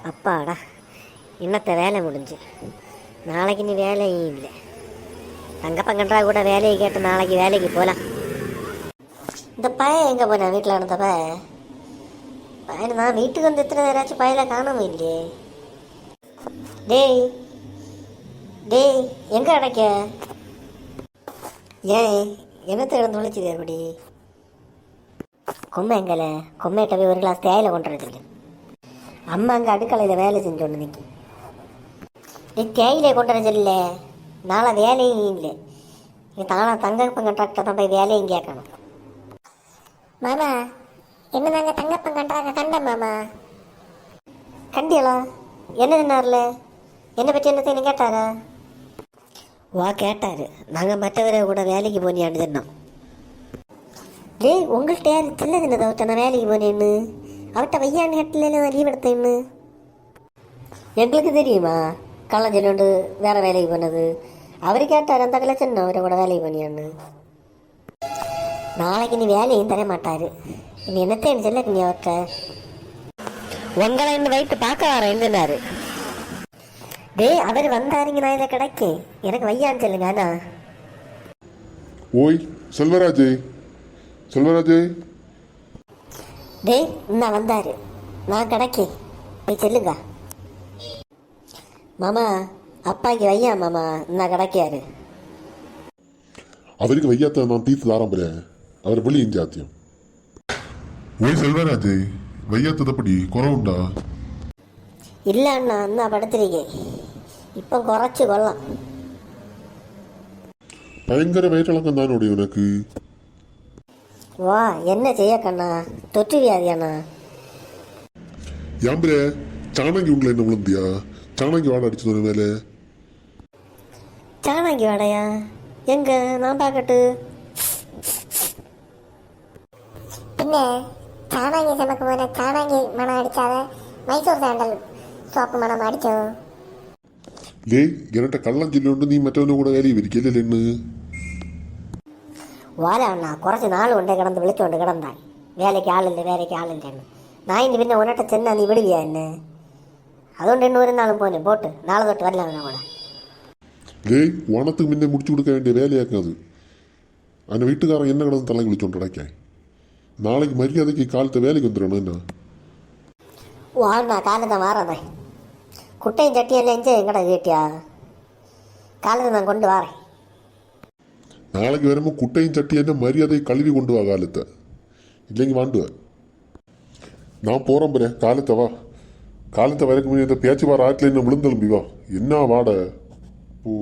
அப்பாடா, இன்னத்த வேலை முடிஞ்சு. நாளைக்கு நீ வேலையும் இல்லை. தங்கப்பங்கன்றா கூட வேலையை கேட்டு நாளைக்கு வேலைக்கு போகலாம். இந்த பையன் எங்கே போனேன்? வீட்டில் இருந்த பையன் நான் வீட்டுக்கு வந்து எத்தனை நேராச்சும் பையனை காணாம இல்லையே. டேய் டேய், எங்கே அடைக்க? ஏன் என்னத்தை இருந்து விழிச்சுது அப்படி? கொம்மை எங்கல? கொம்மையிட்ட போய் ஒரு கிளாஸ் தேயிலை கொண்டு வரதுக்கு. அம்மா அங்கே அடுக்கலையில் வேலை செஞ்சோன்னு நிற்கி. நீ தேயிலை கொண்டு வர சொல்ல, நாளை வேலையும் இல்லை. நீ தானா தங்கப்பன் கண்ட்ராக்டர் தான் போய் வேலையும் கேட்கணும். மாமா, என்ன நாங்கள் தங்கப்பன் கண்ட்ராக்டர் கண்டேன் மாமா. கண்டியலா? என்ன தின்னார்ல? என்னை பற்றி என்னத்தை என்ன கேட்டாரா? வா கேட்டார். நாங்கள் மற்றவரை கூட வேலைக்கு போனியான்னு சொன்னோம். டேய், உங்கள்கிட்ட யார் தில்ல தின்னதை அவர்கிட்ட நான் வேலைக்கு போனேன்னு? அவர்கிட்ட வையாண்டு கட்டில லீவ் எடுத்தேன்னு எங்களுக்கு தெரியுமா? கள்ளம் சொல்லிட்டு வேற வேலைக்கு போனது. அவர் கேட்டார் அந்த கலை சொன்ன அவரை கூட வேலைக்கு போனியான்னு. நாளைக்கு நீ வேலையும் தர மாட்டார். நீ என்னத்தேன்னு சொல்ல நீ அவர்கிட்ட உங்களை என்ன வயிற்று பார்க்க வரேன்னாரு. டேய், அவர் வந்தாருங்க, நான் இதை கிடைக்கேன். எனக்கு வையான்னு சொல்லுங்க. அண்ணா ஓய் செல்வராஜே, செல்வராஜே. டேய், இன்னும் வந்தாரு, நான் கிடைக்கேன். போய் சொல்லுங்க. மாமா, அப்பாக்கு வையா மாமா, இன்னும் கிடைக்காரு. அவருக்கு வையாத்த நான் தீர்த்து தாரம்புறேன். அவர் வெளி ஜாத்தியம். ஓய் செல்வராஜே, வையாத்ததப்படி குறவுண்டா? இல்லை அண்ணா, இன்னும் படுத்துறீங்க. இப்போ குறைச்சி கொள்ளலாம். பயங்கர வயிற்றிழக்கம் தானோடைய உனக்கு. வா, என்ன செய்ய கண்ணா? தொற்று வியாதியாண்ணா? யாம்பரே, சாணங்கி உங்களை என்ன விழுந்தியா? சாணங்கி வாடை அடிச்சது மேலே. சாணங்கி வாடையா? எங்க? நான் பார்க்கட்டு. பின்ன சாணாங்கி சமைக்கும் போது சாணாங்கி மனம் அடிச்சாத மைசூர் சாண்டல் சோப்பு மனம் அடிச்சோம். லே, என்கிட்ட கள்ளம் சொல்லி நீ மற்றவன கூட வேலையை விரிக்கல என்ன? வாழ அண்ணா, குறைச்சி நாள் ஒன்றே கிடந்து விழிச்சு கொண்டு கிடந்தான். வேலைக்கு ஆள் இல்லை, வேலைக்கு ஆள் இல்லைன்னு. நான் இங்கே பின்ன உன்னிட்ட சின்ன நீ விடுவியா என்ன? அதுകൊണ്ട് இன்னும் இருந்தாலும் போனேன் போட்டு நாளை தொட்டு வரலாம் கூட. லே, வனத்துக்கு முன்னே முடிச்சு கொடுக்க வேண்டிய வேலையாக்காது. அந்த வீட்டுக்காரன் என்ன கிடந்து தலை குளிச்சோண்டு கிடைக்க. நாளைக்கு மரியாதைக்கு காலத்தை வேலைக்கு வந்துடணும் என்ன? வாண்ணா, காலத்தை மாறதேன். குட்டையும் சட்டியெல்லாம் எஞ்ச எங்கடா கேட்டியா? காலத்தை நான் கொண்டு வரேன். நாளைக்கு வரும்போது குட்டையும் சட்டி என்ன மரியாதை கழுவி கொண்டு வா காலத்தை. இல்லைங்க வாண்டுவேன். நான் போகிறேன் பாரு, காலத்தை வா. காலத்தை வரைக்கும் இந்த பேச்சு வார ஆட்டில் என்ன விழுந்தெலும்பி வா. என்ன வாட ஓ.